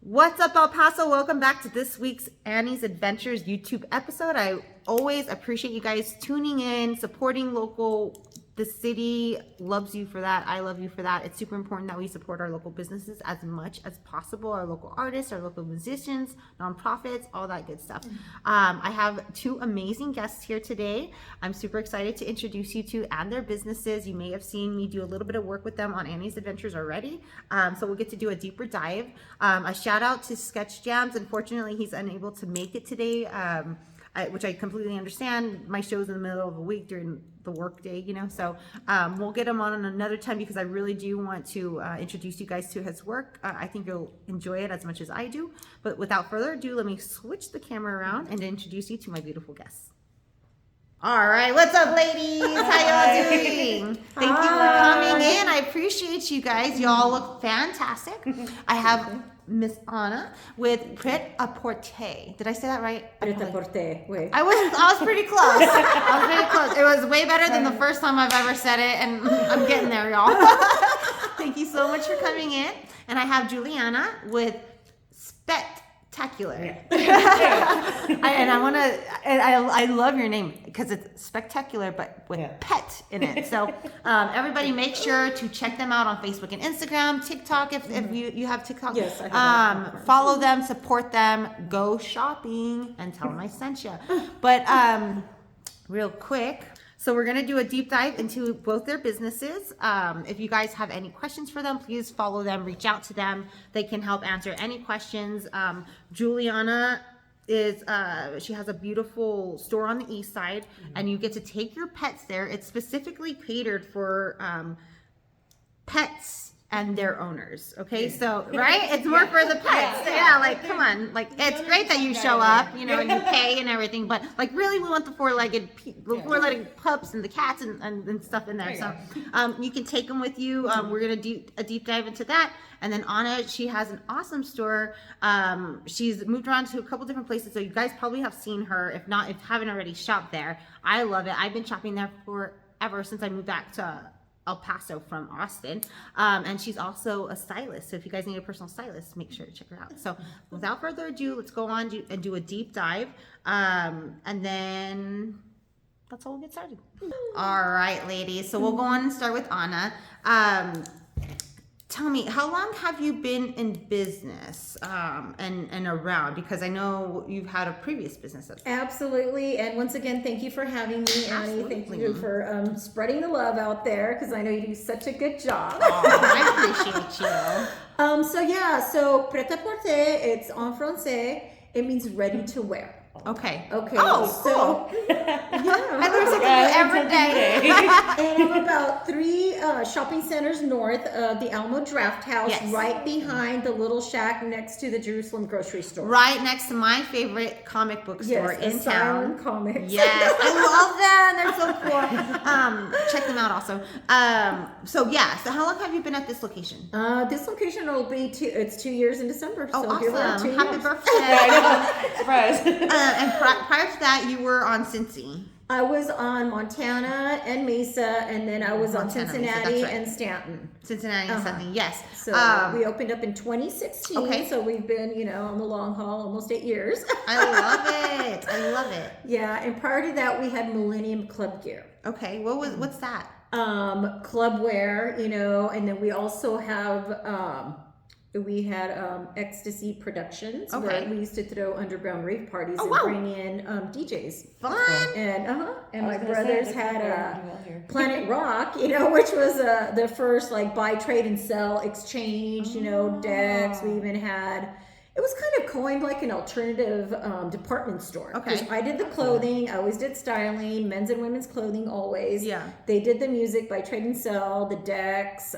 What's up, El Paso? Welcome back to this week's Annie's Adventures YouTube episode. I always appreciate you guys tuning in, supporting local. The city loves you for that. I love you for that. It's super important that we support our local businesses as much as possible, our local artists, our local musicians, nonprofits, all that good stuff. I have two amazing guests here today. I'm super excited to introduce you to and their businesses. You may have seen me do a little bit of work with them on Annie's Adventures already. So we'll get to do a deeper dive. A shout out to Sketch Jams. Unfortunately, he's unable to make it today. Which I completely understand. My show's in the middle of a week during the work day, so we'll get him on another time because I really do want to introduce you guys to his work. I think you'll enjoy it as much as I do. But without further ado, let me switch the camera around and introduce you to my beautiful guests. All right, what's up, ladies? How y'all doing? Thank you for coming in. I appreciate you guys. Y'all look fantastic. I have Miss Anna with Prêt-à-Porter. Did I say that right? Prêt-à-Porter. Wait. I was pretty close. It was way better than the first time I've ever said it, and I'm getting there, y'all. Thank you so much for coming in. And I have Julianna with Spetackular. I love your name because it's spectacular, but with pet in it. So everybody make sure to check them out on Facebook and Instagram, TikTok if you have TikTok. Yes, I have follow them, support them, go shopping, and tell them I sent you. But real quick. So we're going to do a deep dive into both their businesses. If you guys have any questions for them, please follow them, reach out to them. They can help answer any questions. Julianna she has a beautiful store on the east side, and you get to take your pets there. It's specifically catered for pets and their owners. Okay, so right, it's more for the pets. Like come on, like it's great that you show up, and you pay and everything, but like really we want the four-legged pups and the cats and stuff in there. So you can take them with you. We're gonna do a deep dive into that. And then Anna, she has an awesome store. She's moved around to a couple different places, so you guys probably have seen her. If not, if you haven't already shopped there, I love it. I've been shopping there forever since I moved back to El Paso from Austin. And she's also a stylist. So if you guys need a personal stylist, make sure to check her out. So without further ado, let's go on and do a deep dive. And then that's how we'll get started. All right, ladies. So we'll go on and start with Anna. Tell me, how long have you been in business and around? Because I know you've had a previous business. Absolutely. And once again, thank you for having me, Annie. Thank you for spreading the love out there because I know you do such a good job. I appreciate you. So Prêt-à-Porter, it's en français. It means ready to wear. Okay. Oh, cool. Yeah. I learn something new every day. And I'm about 3 shopping centers north of the Alamo Draft House, right behind the little shack next to the Jerusalem grocery store. Right next to my favorite comic book store in town. Comics. Yes, I love them. They're so cool. Check them out also. So how long have you been at this location? This location will be it's 2 years in December. Oh, so awesome. Happy birthday. Surprise. And prior to that, you were on Cincy. I was on Montana and Mesa, and then I was on Cincinnati and Stanton. Cincinnati and Stanton, yes. So we opened up in 2016. Okay. So we've been, on the long haul, almost 8 years. I love it. Yeah, and prior to that, we had Millennium Club Gear. Okay, what's that? Club wear, and then we also have. We had Ecstasy Productions where we used to throw underground rave parties and bring in DJs. Fun! And my brothers had Planet Rock, which was the first buy, trade, and sell exchange, decks. We even had. It was kind of coined like an alternative department store. Okay. I did the clothing. I always did styling, men's and women's clothing always. Yeah. They did the music, buy, trade, and sell, the decks.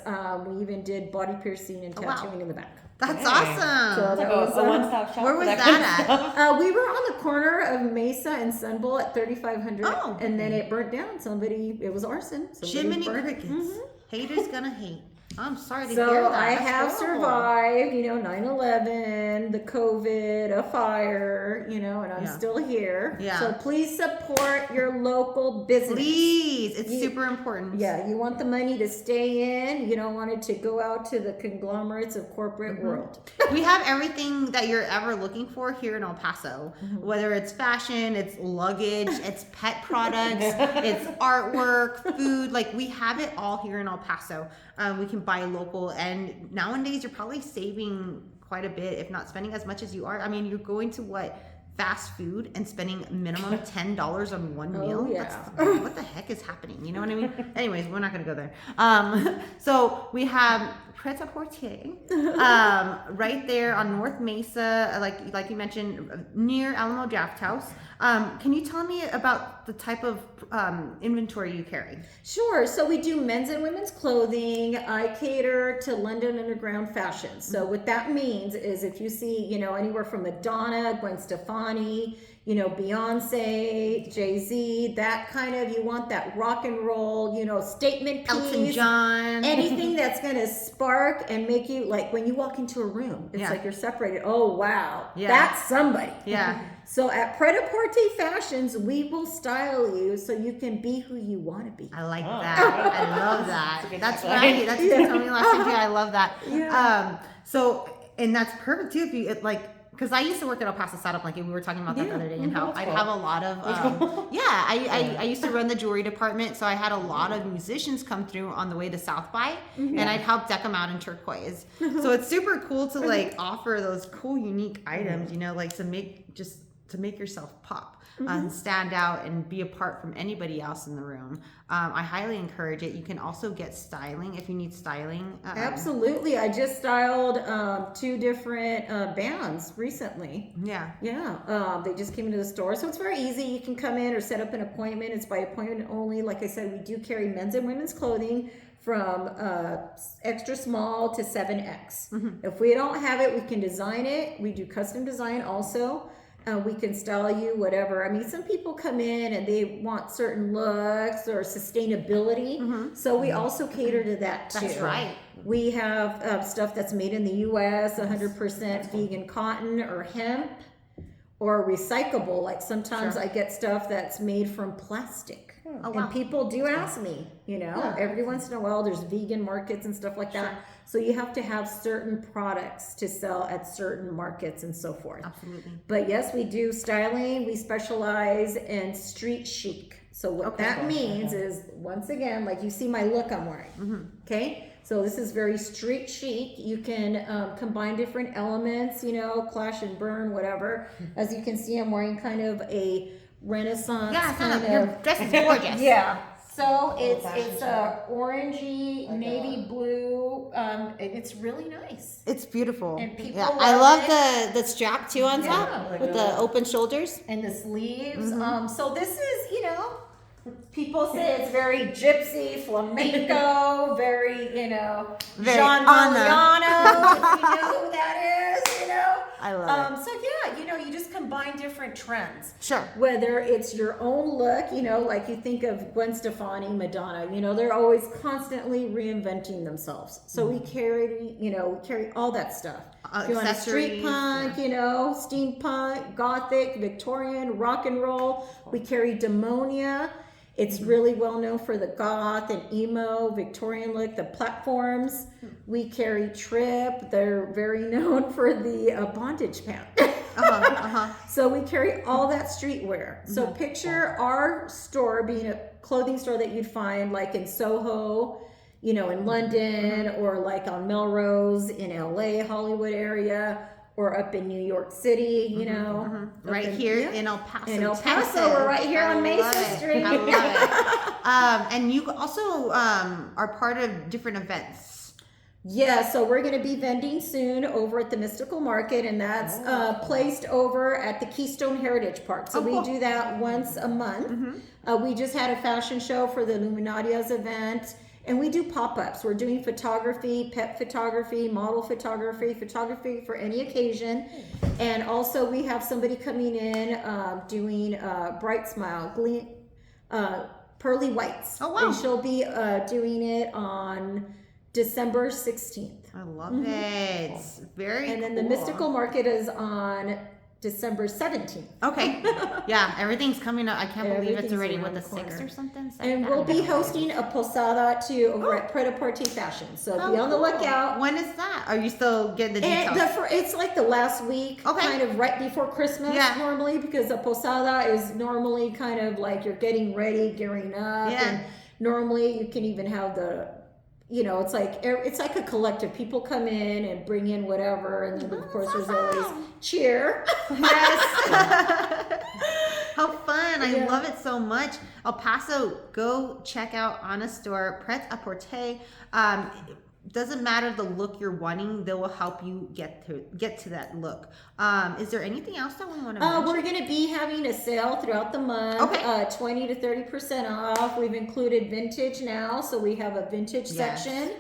We even did body piercing and tattooing in the back. That's awesome. So that was a one-stop shop. Where was that at? We were on the corner of Mesa and Sunbull at 3500. And then it burnt down. It was arson. Jiminy Crickets. Haters gonna hate. I'm sorry to hear So that. I That's have horrible. survived, 9/11, the COVID, a fire, and I'm still here. Yeah. So please support your local business. Please, it's super important. Yeah, you want the money to stay in. You don't want it to go out to the conglomerates of corporate world. We have everything that you're ever looking for here in El Paso. Whether it's fashion, it's luggage, it's pet products, it's artwork, food. Like, we have it all here in El Paso. We can buy local, and nowadays you're probably saving quite a bit, if not spending as much as you are. I mean, you're going to fast food and spending minimum $10 on one meal. Yeah. What the heck is happening? You know what I mean? Anyways, we're not going to go there. So we have Prêt-à-Porter right there on North Mesa, like you mentioned, near Alamo Draft House. Can you tell me about the type of inventory you carry? Sure. So we do men's and women's clothing. I cater to London Underground fashion. So what that means is if you see, anywhere from Madonna, Gwen Stefani, Beyonce, Jay-Z, that kind of, you want that rock and roll, statement piece. Elton John. Anything that's going to spark and make you, like, when you walk into a room, it's like you're separated. Oh, wow. Yeah. That's somebody. Yeah. So at Prêt-à-Porter Fashions, we will style you so you can be who you want to be. I like that. I love that. That's right. That's what you told me last time. I love that. Yeah. And that's perfect too. If you because I used to work at El Paso Startup, like we were talking about that the other day, and how I'd have a lot of, I used to run the jewelry department, so I had a lot of musicians come through on the way to South by, and I'd help deck them out in turquoise. So it's super cool to offer those cool, unique items, to make yourself pop. And stand out and be apart from anybody else in the room. I highly encourage it. You can also get styling if you need styling. Absolutely. I just styled 2 different bands recently. Yeah. Yeah. They just came into the store. So it's very easy. You can come in or set up an appointment. It's by appointment only. Like I said, we do carry men's and women's clothing from extra small to 7X. If we don't have it, we can design it. We do custom design also. We can style you whatever. I mean, some people come in and they want certain looks or sustainability. So we also cater to that too. That's right. We have stuff that's made in the U.S., 100% vegan cotton or hemp or recyclable. Like sometimes I get stuff that's made from plastic. Oh, wow. And people do ask me, every once in a while there's vegan markets and stuff like that. So you have to have certain products to sell at certain markets and so forth. Absolutely. But yes, we do styling. We specialize in street chic. So what that means is, once again, like you see my look I'm wearing. Okay? So this is very street chic. You can combine different elements, clash and burn, whatever. As you can see, I'm wearing kind of a Renaissance your dress is gorgeous. Yeah. So it's a orangey, navy blue. It's really nice. It's beautiful. And people I love the strap too on top with the open shoulders and the sleeves. So this is, people say it's very gypsy, flamenco, very, Very John Galliano, if you know who that is, I love it. So yeah, you just combine different trends. Sure. Whether it's your own look, like you think of Gwen Stefani, Madonna, they're always constantly reinventing themselves. So we carry all that stuff. If you want a street punk, steampunk, gothic, Victorian, rock and roll, we carry Demonia. It's really well known for the goth and emo, Victorian look, the platforms. We carry Trip. They're very known for the bondage pant. So we carry all that streetwear. So picture our store being a clothing store that you'd find like in Soho, in London, or like on Melrose in LA, Hollywood area, or up in New York City, Right here in El Paso. In El Paso, we're right here on Mesa Street. I love it. And you also are part of different events. Yeah, so we're going to be vending soon over at the Mystical Market, and that's placed over at the Keystone Heritage Park. So we do that once a month. We just had a fashion show for the Illuminatias event. And we do pop-ups. We're doing photography, pet photography, model photography, photography for any occasion. And also we have somebody coming in doing Bright Smile, Pearly Whites. Oh, wow. And she'll be doing it on December 16th. I love it. Very And then the cool. Mystical Market is on December 17th. Okay. Yeah, everything's coming up. I can't believe it's Everything's already, around the the 6th corner. or something. And we'll be hosting a posada too over at Prêt-à-Porter Fashion. So be on the lookout. When is that? Are you still getting the And details? it's like the last week, Okay. kind of right before Christmas normally, because the posada is normally kind of like you're getting ready, gearing up. Yeah. And normally you can even have it's like a collective. People come in and bring in whatever, and then of course there's always cheer. Yes. How fun. I Yeah. love it so much. El Paso, go check out Anna's store, Prêt-à-Porter. Doesn't matter the look you're wanting, they will help you get to that look. Is there anything else that we want to mention? We're going to be having a sale throughout the month. Okay. 20 to 30% off. We've included vintage now, so we have a vintage section.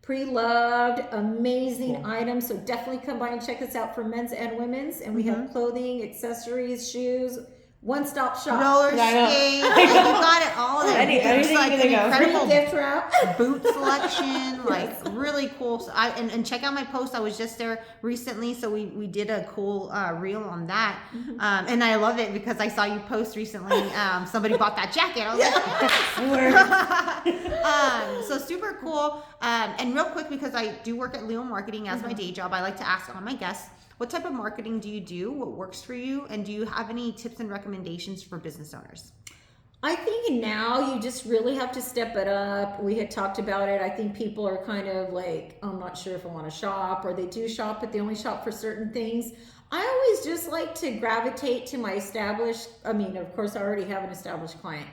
Pre-loved, amazing items. So definitely come by and check us out for men's and women's. And we have clothing, accessories, shoes. One-stop shop. Roller skates. You got it all there. Anything like you an can go. incredible Gift wrap. boot selection, like really cool. So and check out my post. I was just there recently, so we did a cool reel on that. And I love it because I saw you post recently. Somebody bought that jacket. I was like, so super cool. And real quick, because I do work at Leo Marketing as my day job, I like to ask all my guests, what type of marketing do you do? What works for you? And do you have any tips and recommendations for business owners? I think now you just really have to step it up. We had talked about it. I think people are kind of like, I'm not sure if I want to shop, or they do shop, but they only shop for certain things. I always just like to gravitate to my established, of course I already have an established client,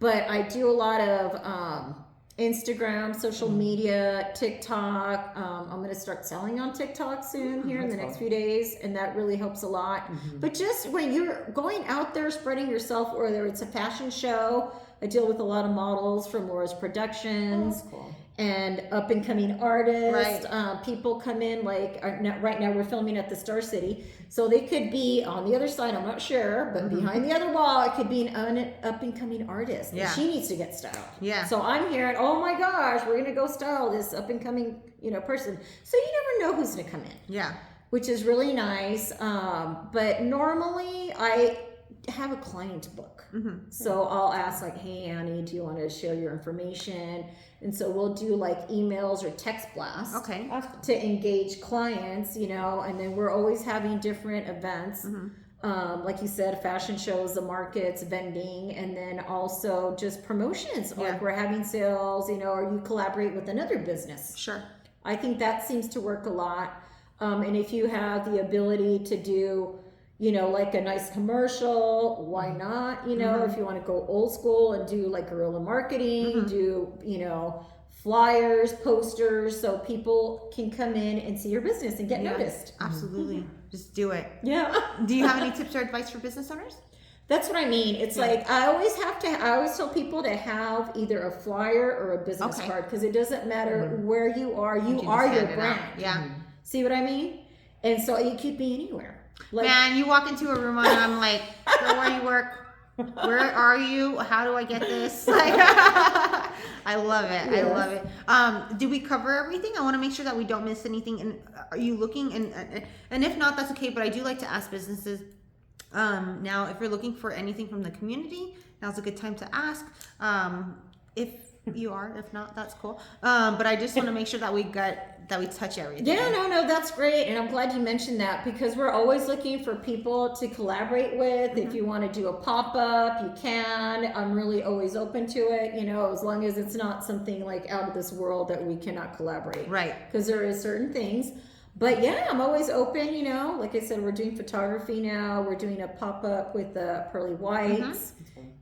but I do a lot of Instagram, social media, TikTok. I'm going to start selling on TikTok soon here in the next few days, and that really helps a lot. But just when you're going out there spreading yourself, whether it's a fashion show, I deal with a lot of models from Laura's Productions. And up and coming artists, people come in right now we're filming at the Star City, so they could be on the other side, I'm not sure, but behind the other wall it could be an up and coming artist. Yeah. And she needs to get styled. Yeah. So I'm here and oh my gosh, we're gonna go style this up and coming person. So you never know who's gonna come in. Yeah. Which is really nice. But normally I have a client book. So I'll ask like, hey Annie, do you want to share your information? And so we'll do like emails or text blasts to engage clients, and then we're always having different events. Like you said, fashion shows, the markets, vending, and then also just promotions. Like we're having sales, or you collaborate with another business. Sure. I think that seems to work a lot. And if you have the ability to do, like a nice commercial, why not? If you want to go old school and do like guerrilla marketing, do, flyers, posters, so people can come in and see your business and get noticed. Absolutely. Just do it. Yeah. Do you have any tips or advice for business owners? That's what I mean. It's like, I always tell people to have either a flyer or a business card, because it doesn't matter where you are your brand. Yeah. See what I mean? And so you could be anywhere. Like, man, you walk into a room and I'm like, girl, where you work? Where are you? How do I get this? Like, I love it. Yes. I love it. Did we cover everything? I want to make sure that we don't miss anything. And are you looking? And if not, that's okay. But I do like to ask businesses. Now, if you're looking for anything from the community, now's a good time to ask. If you are, if not, that's cool. But I just want to make sure that we touch everything. Yeah, no, that's great. And I'm glad you mentioned that, because we're always looking for people to collaborate with. If you want to do a pop-up, you can. I'm really always open to it, as long as it's not something like out of this world that we cannot collaborate. Right. Because there is certain things. But yeah, I'm always open, like I said, we're doing photography now. We're doing a pop-up with the pearly whites.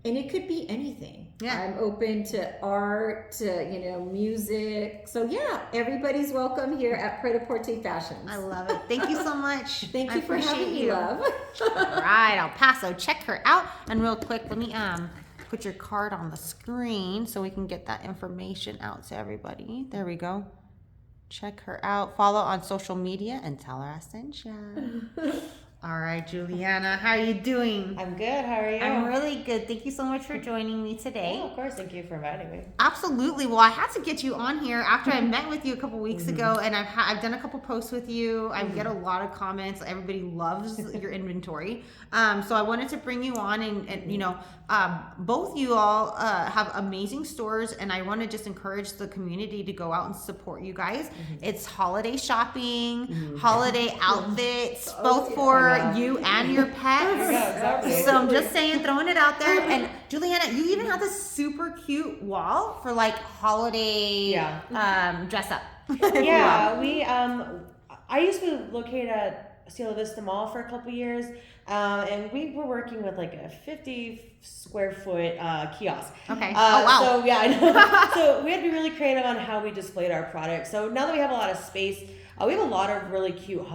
And it could be anything. Yeah. I'm open to art, to, music. So yeah, everybody's welcome here at Prêt-à-Porter Fashions. I love it. Thank you so much. Thank you for having me, love. All right, El Paso, check her out. And real quick, let me put your card on the screen so we can get that information out to everybody. There we go. Check her out. Follow on social media and tell her I sent you. All right, Julianna, how are you doing? I'm good. How are you? I'm really good. Thank you so much for joining me today. Yeah, of course. Thank you for inviting me. Absolutely. Well, I had to get you on here after I met with you a couple weeks ago, and I've done a couple posts with you. I get a lot of comments. Everybody loves your inventory. So I wanted to bring you on, and you know, both you all have amazing stores, and I want to just encourage the community to go out and support you guys. It's holiday shopping, holiday outfits, both for you and your pets. Yeah, exactly. So I'm just saying, throwing it out there. And Julianna, you even have this super cute wall for like holiday dress up. Yeah, we I used to locate at Cielo Vista Mall for a couple years, and we were working with like a 50 square foot kiosk. Okay. Oh wow. So yeah, I know. So we had to be really creative on how we displayed our products. So now that we have a lot of space, we have a lot of really cute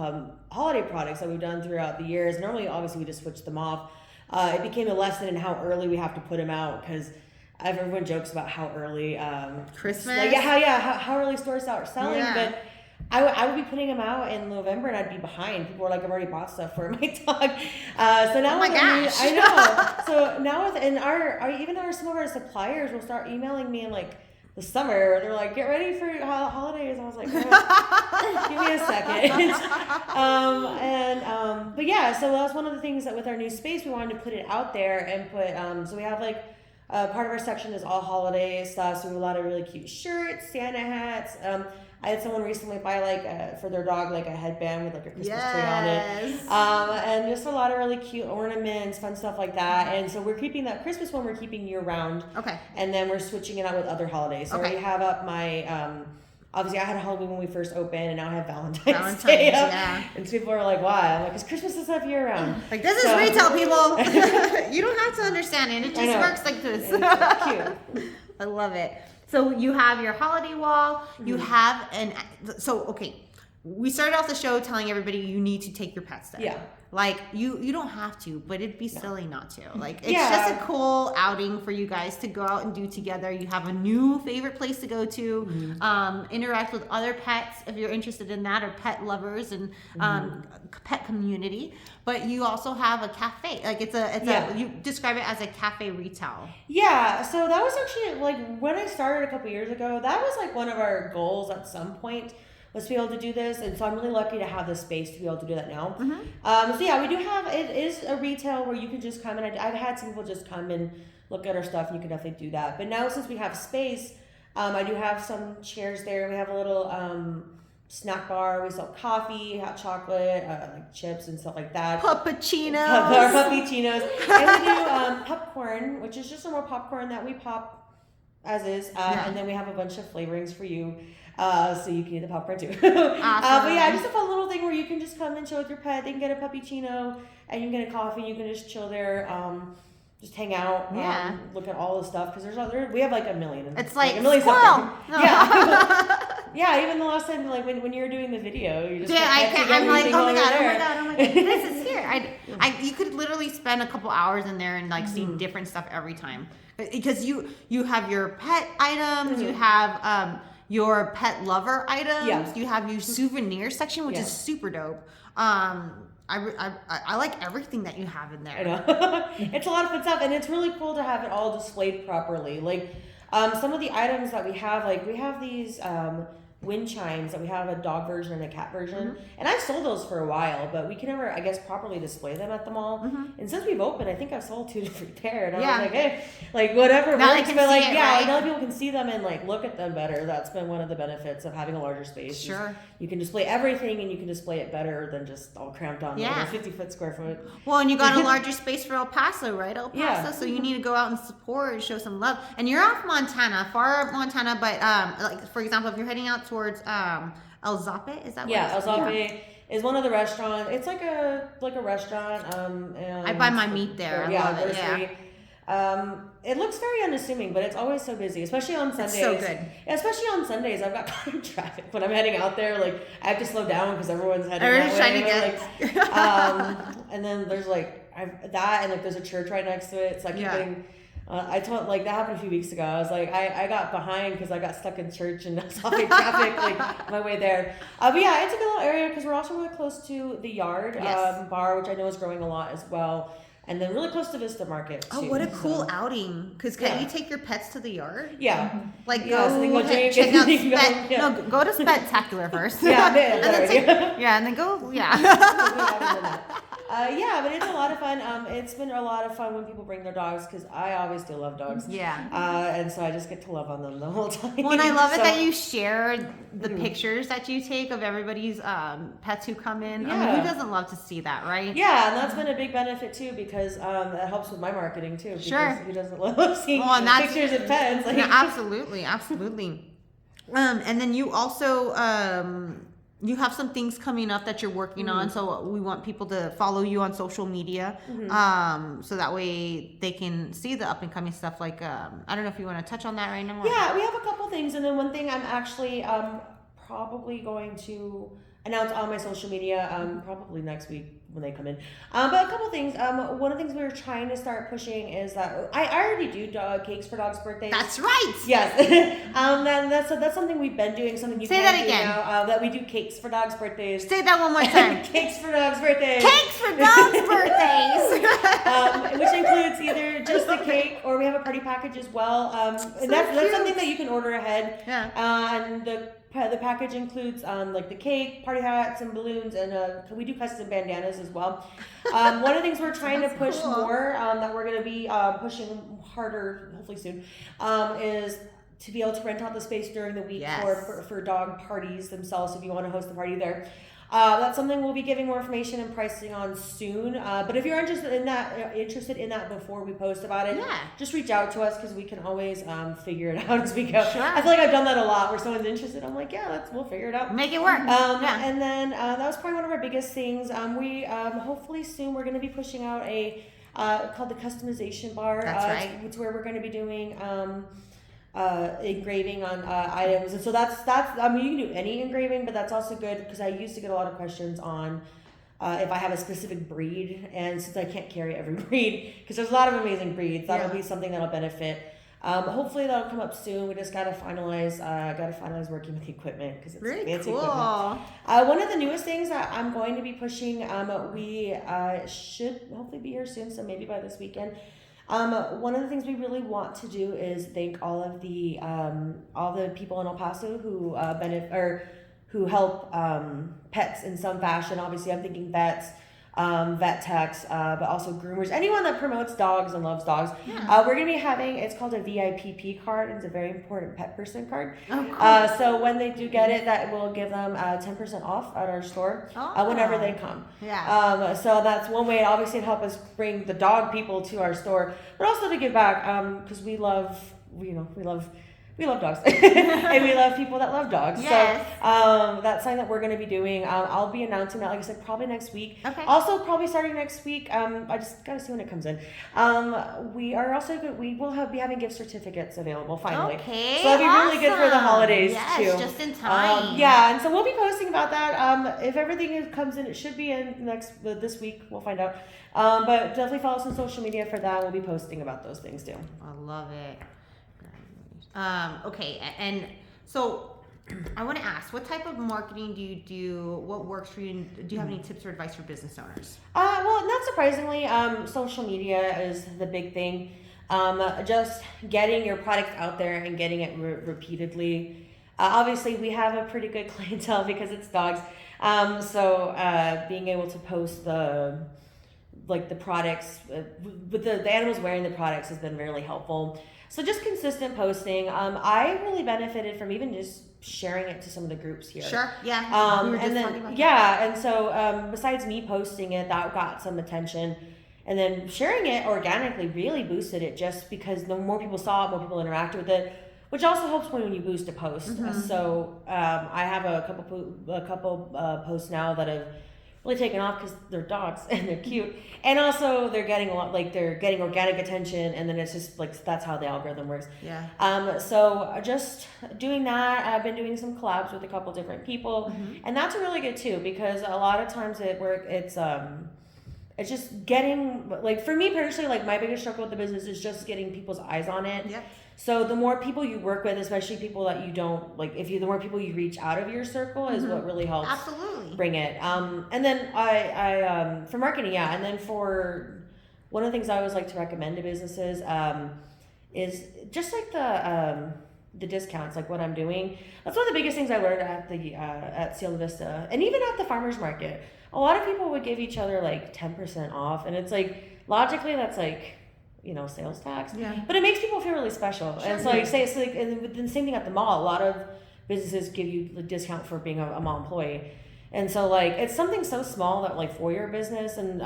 holiday products that we've done throughout the years. Normally, obviously, we just switch them off. It became a lesson in how early we have to put them out because everyone jokes about how early Christmas. Like, how early stores start selling, but I would be putting them out in November and I'd be behind. People were like, I've already bought stuff for my dog. So now, oh my gosh. I know. So now some of our suppliers will start emailing me in like the summer. They're like, get ready for holidays. I was like, oh, give me a second. But yeah, so that was one of the things that with our new space, we wanted to put it out there and put, so we have like, part of our section is all holiday stuff. So we have a lot of really cute shirts, Santa hats. I had someone recently buy like for their dog like a headband with like a Christmas tree on it, and just a lot of really cute ornaments, fun stuff like that. And so we're keeping that Christmas one. We're keeping year round. Okay. And then we're switching it out with other holidays. So we have up my. Obviously, I had Halloween when we first opened, and now I have Valentine's Day. And so people are like, why? I'm like, because Christmas is up year round. Like, this is retail, people. You don't have to understand it. It just works like this. It's cute. I love it. So you have your holiday wall. You have okay. We started off the show telling everybody you need to take your pets there. Yeah. Like you don't have to, but it'd be silly not to. Like it's just a cool outing for you guys to go out and do together. You have a new favorite place to go to, interact with other pets if you're interested in that, or pet lovers and pet community. But you also have a cafe. Like it's a you describe it as a cafe retail. Yeah. So that was actually like when I started a couple years ago. That was like one of our goals at some point. Was to be able to do this, and so I'm really lucky to have the space to be able to do that now. So yeah, we do have, it is a retail where you can just come, and I've had some people just come and look at our stuff, and you can definitely do that. But now since we have space, I do have some chairs there. We have a little snack bar. We sell coffee, hot chocolate, like chips and stuff like that. Puppachinos. Our puppachinos. And we do popcorn, which is just some more popcorn that we pop as is, and then we have a bunch of flavorings for you. So you can eat the popcorn too. Awesome. But yeah, just a fun little thing where you can just come and chill with your pet. They can get a puppuccino and you can get a coffee. You can just chill there, just hang out, look at all the stuff because we have like a million. It's like a million stuff. Yeah, even the last time, like when you were doing the video, you just I'm like, oh my god, this is here. You could literally spend a couple hours in there and like see different stuff every time because you have your pet items, you have your pet lover items, you have your souvenir section, which is super dope. I like everything that you have in there. I know. It's a lot of fun stuff, and it's really cool to have it all displayed properly. Like some of the items that we have, like we have these wind chimes that we have a dog version and a cat version, and I've sold those for a while, but we can never, I guess, properly display them at the mall. And since we've opened, I think I've sold 2 different pair, and I was like, hey, like whatever now works, but like now people can see them and like look at them better. That's been one of the benefits of having a larger space. Sure, you can display everything, and you can display it better than just all cramped on like a 50 square foot. Well, and you got a larger space for El Paso, right? El Paso, so you need to go out and support and show some love. And you're off Montana, far Montana, but like for example, if you're heading out towards El Zape, is that what El Zape is one of the restaurants. It's like a restaurant. And I buy my meat there. I love it. It looks very unassuming, but it's always so busy, especially on Sundays. It's so good. Especially on Sundays, I've got caught in traffic when I'm heading out there. Like I have to slow down because everyone's heading that way. And then there's like that, and like there's a church right next to it. So I keep getting I told like that happened a few weeks ago. I was like, I got behind because I got stuck in church and I saw big traffic like my way there. But yeah, it's a good little area because we're also really close to the Yard bar, which I know is growing a lot as well. And then really close to Vista Market too. Oh, what a cool outing! Because can you take your pets to the Yard? Yeah, like so go they go drink check and out they go, No, go to Spetackular first. Yeah, and then go. Yeah, but it's a lot of fun. It's been a lot of fun when people bring their dogs because I always do love dogs. Yeah. And so I just get to love on them the whole time. Well, and I love it that you share the pictures that you take of everybody's pets who come in. Yeah. I mean, who doesn't love to see that, right? Yeah, and that's been a big benefit too because that helps with my marketing too. Sure. Who doesn't love seeing pictures of pets? Like, yeah, absolutely. And then you also you have some things coming up that you're working on, so we want people to follow you on social media, so that way they can see the up and coming stuff. Like I don't know if you want to touch on that right now. Yeah, we have a couple things, and then one thing I'm actually probably going to announce on my social media probably next week when they come in. But a couple things. One of the things we were trying to start pushing is that I already do cakes for dogs' birthdays. That's right. Yes. That's something we've been doing. Something you say can that do again. Now, that we do cakes for dogs' birthdays. Say that one more time. Cakes for dogs' birthdays. Cakes for dogs' birthdays. Which includes either just the cake or we have a party package as well. And that's something that you can order ahead. Yeah. And the package includes like the cake, party hats, and balloons, and we do custom bandanas as well. One of the things we're trying to push more that we're going to be pushing harder, hopefully soon, is to be able to rent out the space during the week for dog parties themselves. If you want to host the party there. That's something we'll be giving more information and pricing on soon. But if you're interested in that before we post about it, just reach out to us because we can always figure it out as we go. Sure. I feel like I've done that a lot where someone's interested. I'm like, we'll figure it out. Make it work. And then that was probably one of our biggest things. We hopefully soon we're going to be pushing out a called the customization bar. That's right. It's where we're going to be doing engraving on items, and so that's I mean you can do any engraving, but that's also good because I used to get a lot of questions on if I have a specific breed, and since I can't carry every breed because there's a lot of amazing breeds, that'll be something that'll benefit. Hopefully that'll come up soon. We just gotta finalize working with the equipment because it's really fancy cool. equipment. One of the newest things that I'm going to be pushing, we should hopefully be here soon, so maybe by this weekend. One of the things we really want to do is thank all the people in El Paso who who help pets in some fashion. Obviously, I'm thinking vets, vet techs, but also groomers, anyone that promotes dogs and loves dogs. We're going to be having, it's called a VIPP card. It's a very important pet person card. Oh, cool. So when they do get it, that will give them 10% off at our store whenever they come. So that's one way, obviously, to help us bring the dog people to our store, but also to give back because we love dogs and we love people that love dogs. Yes. So that's something that we're going to be doing. I'll be announcing that, like I said, probably next week. Okay. Also, probably starting next week. I just got to see when it comes in. We are also good. We will be having gift certificates available finally. Okay. So it'll be really good for the holidays too. Yes, just in time. And so we'll be posting about that. If everything comes in, it should be in this week. We'll find out. But definitely follow us on social media for that. We'll be posting about those things too. I love it. Okay, and so I want to ask, what type of marketing do you do? What works for you? Do you have any tips or advice for business owners? Well, not surprisingly, social media is the big thing. Just getting your product out there and getting it repeatedly. Obviously, we have a pretty good clientele because it's dogs. So being able to post the products with the animals wearing the products has been really helpful. So just consistent posting. I really benefited from even just sharing it to some of the groups here. Sure. Yeah. And so besides me posting it, that got some attention. And then sharing it organically really boosted it just because the more people saw it, more people interacted with it, which also helps when you boost a post. So I have a couple posts now that have really taken off because they're dogs and they're cute, and also they're getting they're getting organic attention, and then it's just that's how the algorithm works. So just doing that. I've been doing some collabs with a couple different people, and that's really good too because a lot of times it's just getting, like, for me personally, like, my biggest struggle with the business is just getting people's eyes on it. Yep. So the more people you work with, especially people that you don't, like, the more people you reach out of your circle is what really helps Absolutely. bring it. And then I for marketing, yeah. And then for one of the things I always like to recommend to businesses, is just like the discounts, like what I'm doing. That's one of the biggest things I learned at Cielo Vista, and even at the farmers market. A lot of people would give each other like 10% off, and it's like, logically that's like, sales tax. Yeah. But it makes people feel really special. Sure. And so and the same thing at the mall. A lot of businesses give you the discount for being a mall employee. And so like, it's something so small that like for your business, and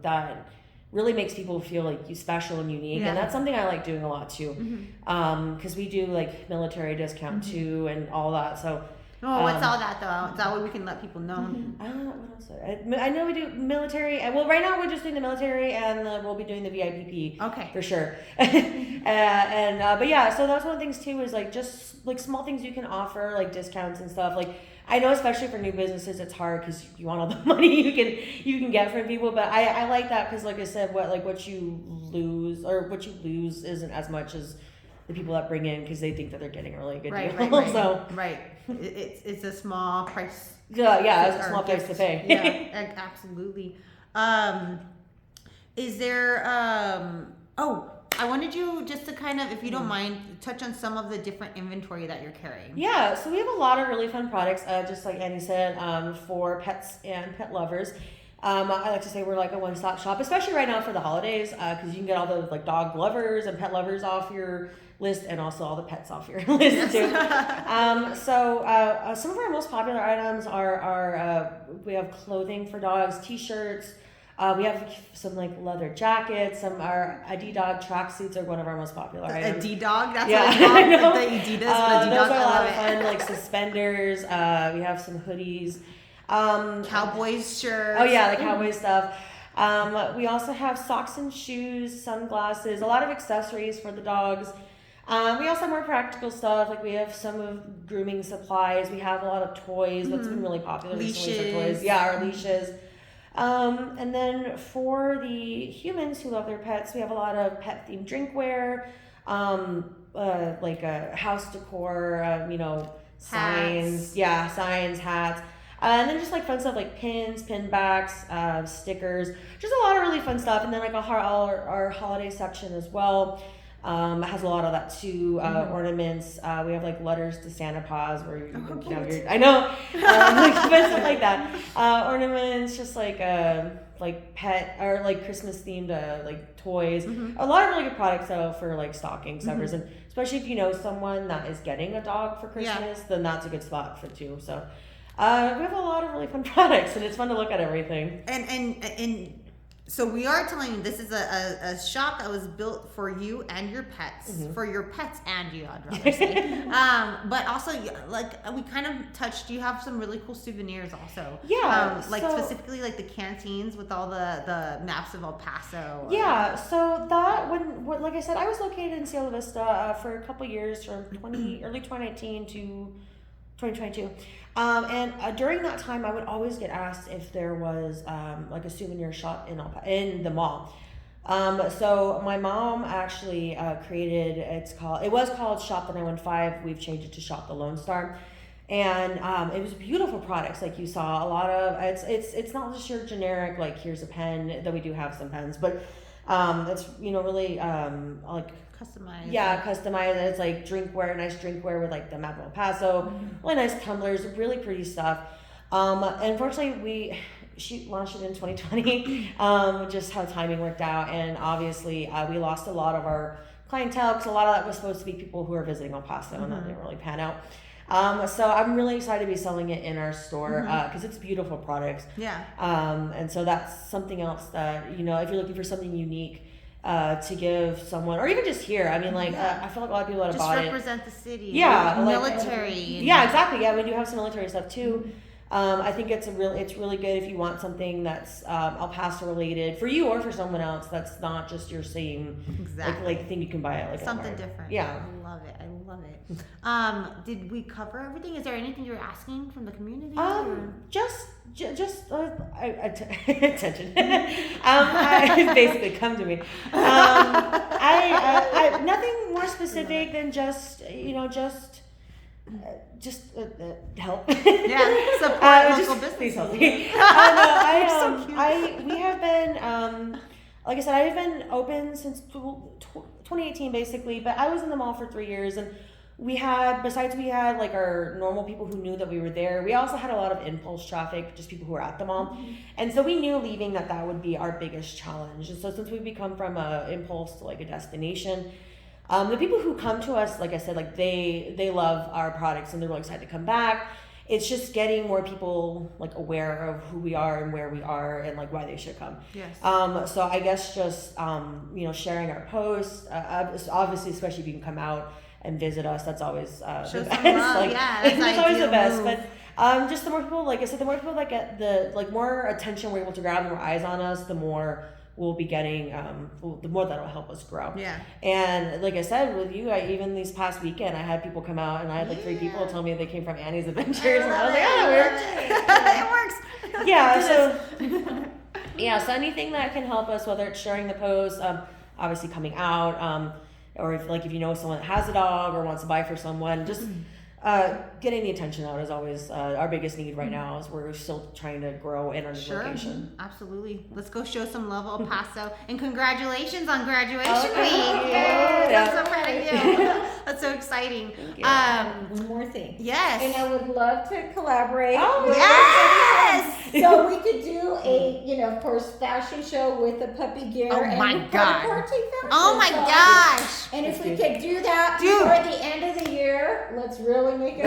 that really makes people feel like you special and unique. Yeah. And that's something I like doing a lot too. Cause we do like military discount too and all that. So Oh, what's all that though? That way we can let people know. what else? I know we do military. Well, right now we're just doing the military, and we'll be doing the VIPP. Okay. For sure. But yeah, so that's one of the things too, is like just like small things you can offer, like discounts and stuff. Like, I know especially for new businesses it's hard because you want all the money you can get from people, but I like that because, like I said, what you lose isn't as much as the people that bring in, because they think that they're getting a really good deal. Right. So right. It's a small price. yeah, it's a small price to pay. Yeah, absolutely. Is there I wanted you just to kind of, if you don't mind, touch on some of the different inventory that you're carrying. Yeah, so we have a lot of really fun products, just like Annie said, for pets and pet lovers. I like to say we're like a one-stop shop, especially right now for the holidays, because you can get all the like dog lovers and pet lovers off your list, and also all the pets off your list too. So some of our most popular items are we have clothing for dogs, t-shirts. We have some like leather jackets. Some our D-Dog tracksuits are one of our most popular items. D-Dog? That's Yeah, what it's called? I know. The Adidas, but Those D-Dog, are a I lot love of it. fun, like suspenders. We have some hoodies. Cowboys shirts. Oh yeah, the cowboy stuff. We also have socks and shoes, sunglasses, a lot of accessories for the dogs. We also have more practical stuff, like we have some of grooming supplies. We have a lot of toys. What's been really popular recently is our toys. Yeah, our leashes. And then for the humans who love their pets, we have a lot of pet themed drinkware, like house decor, signs, signs, hats. And then just like fun stuff like pins, pin backs, stickers, just a lot of really fun stuff. And then like our holiday section as well. Has a lot of that too. Ornaments. We have like letters to Santa Paws where I know, like stuff like that. Ornaments, just like pet or like Christmas themed like toys. A lot of really good products though for like stocking stuffers, and especially if you know someone that is getting a dog for Christmas, then that's a good spot for too. So we have a lot of really fun products, and it's fun to look at everything. And so we are telling you this is a shop that was built for you and your pets, for your pets and you, I'd rather say. But also, like we kind of touched, you have some really cool souvenirs also. Yeah. Specifically like the canteens with all the maps of El Paso. Yeah. So that like I said, I was located in Cielo Vista for a couple years, from early 2019 to 2022. And during that time, I would always get asked if there was like a souvenir shop in the mall. So my mom actually created, it was called Shop the 915. We've changed it to Shop the Lone Star. And it was beautiful products, like you saw. A lot of it's not just your generic like here's a pen, though we do have some pens, but it's really like customized. Yeah, customized. And it's like drinkware, nice drinkware with like the map of El Paso, really nice tumblers, really pretty stuff. Unfortunately, she launched it in 2020, just how timing worked out, and obviously we lost a lot of our clientele because a lot of that was supposed to be people who are visiting El Paso, and that didn't really pan out. So I'm really excited to be selling it in our store because it's beautiful products. Yeah. And so that's something else that, if you're looking for something unique to give someone, or even just here, I mean, like, I feel like a lot of people that have bought it. Just represent the city. Yeah. Military. Yeah, exactly. Yeah, we do have some military stuff too. I think it's really good if you want something that's El Paso related for you or for someone else. That's not just your same like thing you can buy at like something Walmart. different. Yeah, I love it. Did we cover everything? Is there anything you're asking from the community? Just attention. Basically, come to me. I nothing more specific than just help. Yeah, support local businesses. Please help me. We have been, like I said, I've been open since 2018 basically, but I was in the mall for 3 years, and we had like our normal people who knew that we were there, we also had a lot of impulse traffic, just people who were at the mall. And so we knew leaving that would be our biggest challenge. And so since we've become from a impulse to like a destination, the people who come to us, like I said, like they love our products and they're really excited to come back. It's just getting more people like aware of who we are and where we are and like why they should come. Yes. So I guess just sharing our posts, obviously, especially if you can come out and visit us, that's always Show the some best. love. Like, Yeah, it's always the best. move. But just the more people, like I said, the more people that get the like more attention we're able to grab, the more eyes on us, the more we'll be getting, the more that'll help us grow. Yeah. And like I said, with you, even this past weekend, I had people come out, and I had like 3 people tell me they came from Annie's Adventures, and I was like, It works. yeah. So so anything that can help us, whether it's sharing the post, obviously coming out, or if you know someone that has a dog or wants to buy for someone, just getting the attention out is always our biggest need right now, as we're still trying to grow in our new location. Absolutely. Let's go show some love, El Paso, and congratulations on graduation week. Yay. I'm so proud of you. That's so exciting. One more thing. Yes. And I would love to collaborate. Yes. So we could do a, of course, fashion show with the puppy gear. Oh my and God. Fashion Oh my show. gosh. And if we could do that before the end of the year, let's really make it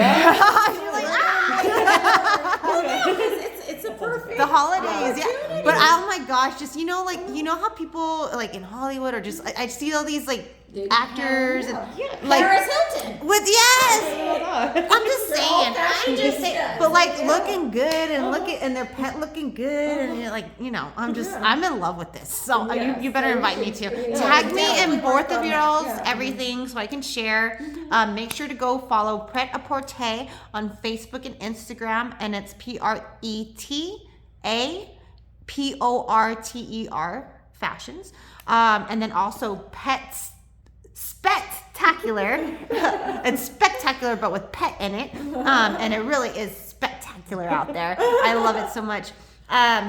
it's a perfect the holidays, yeah. But oh my gosh, just how people like in Hollywood or just I see all these like actors and like Paris Hilton with I'm just saying, but like looking good and their pet looking good and you're like I'm in love with this. So you better invite me too. Tag me in both of y'all's everything so I can share. Make sure to go follow Prêt-à-Porter on Facebook and Instagram, and it's Prêt-à-Porter Fashions, and then also Spetackular. It's spectacular, but with pet in it. And it really is spectacular out there. I love it so much.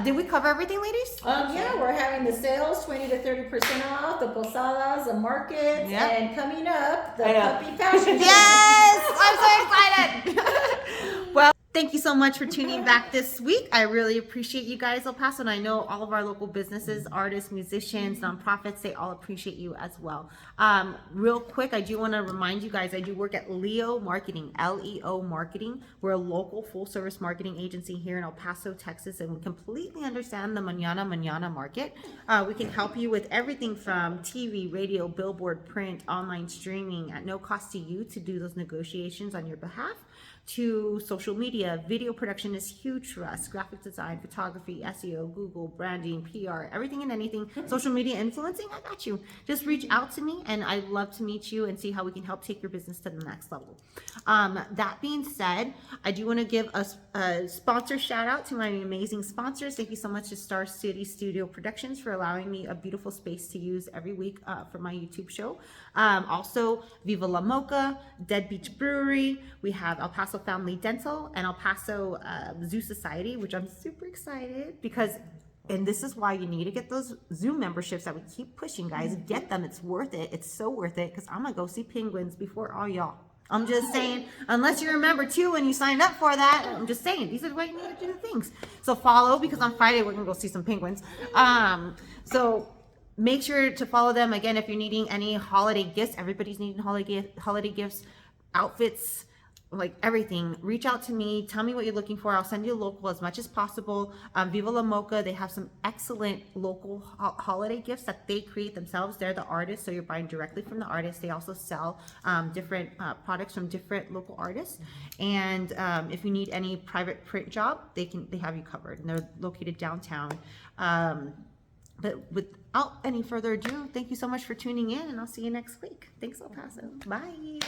Did we cover everything, ladies? We're having the sales 20 to 30% off, the posadas, the markets, and coming up, the puppy fashion show. Yes! I'm so excited! Well, thank you so much for tuning back this week. I really appreciate you guys, El Paso, and I know all of our local businesses, artists, musicians, nonprofits, they all appreciate you as well. Real quick, I do want to remind you guys, I do work at Leo Marketing, L-E-O Marketing. We're a local full-service marketing agency here in El Paso, Texas, and we completely understand the mañana market. We can help you with everything from TV, radio, billboard, print, online streaming at no cost to you to do those negotiations on your behalf, to social media. Video production is huge for us. Graphic design, photography, SEO, Google, branding, PR, everything and anything. Social media influencing, I got you. Just reach out to me and I'd love to meet you and see how we can help take your business to the next level. That being said, I do want to give a sponsor shout out to my amazing sponsors. Thank you so much to Star City Studio Productions for allowing me a beautiful space to use every week for my YouTube show. Also, Viva La Mocha, Dead Beach Brewery. We have El Paso Family Dental and El Paso Zoo Society, which I'm super excited because, and this is why you need to get those Zoom memberships that we keep pushing, guys. Get them. It's worth it. It's so worth it because I'm going to go see penguins before all y'all. I'm just saying, unless you remember too when you signed up for that, I'm just saying, these are why you need to do the things. So follow, because on Friday we're going to go see some penguins. So make sure to follow them. Again, if you're needing any holiday gifts, everybody's needing holiday gifts, outfits, like everything, reach out to me. Tell me what you're looking for. I'll send you local as much as possible. Viva La Mocha, they have some excellent local holiday gifts that they create themselves. They're the artists, so you're buying directly from the artists. They also sell different products from different local artists. And if you need any private print job, they have you covered, and they're located downtown. But without any further ado, thank you so much for tuning in, and I'll see you next week. Thanks, El Paso. Bye.